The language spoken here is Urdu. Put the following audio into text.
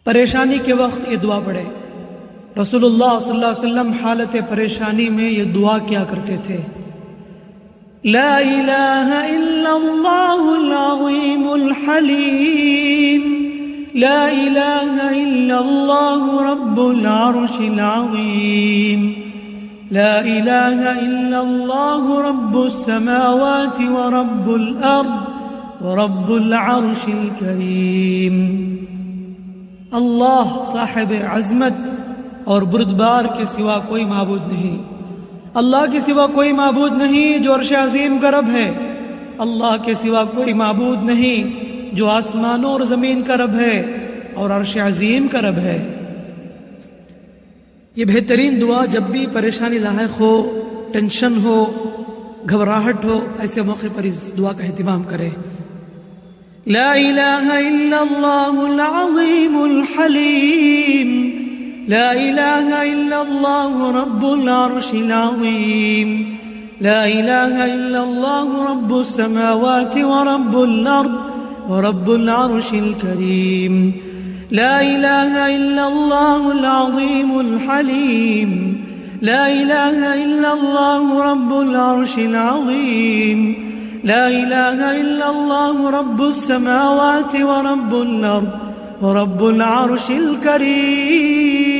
پریشانی کے وقت یہ دعا پڑھے۔ رسول اللہ صلی اللہ علیہ وسلم حالت پریشانی میں یہ دعا کیا کرتے تھے، لا الہ الا اللہ العظیم الحلیم، لا الہ الا اللہ رب العرش العظیم، لا الہ الا اللہ رب السماوات ورب الارض ورب العرش الکریم۔ اللہ صاحب عظمت اور بردبار کے سوا کوئی معبود نہیں، اللہ کے سوا کوئی معبود نہیں جو عرش عظیم کا رب ہے، اللہ کے سوا کوئی معبود نہیں جو آسمانوں اور زمین کا رب ہے اور عرش عظیم کا رب ہے۔ یہ بہترین دعا جب بھی پریشانی لاحق ہو، ٹینشن ہو، گھبراہٹ ہو، ایسے موقع پر اس دعا کا اہتمام کریں۔ لا الہ الا اللہ العظیم الحلیم، لا الہ الا اللہ رب العرش العظیم، لا الہ الا اللہ رب السماوات ورب الارض ورب العرش الکریم، لا الہ الا اللہ العظیم الحلیم، لا الہ الا اللہ رب العرش العظیم، لا الہ الا اللہ رب السماوات ورب الارض ورب العرش الکریم۔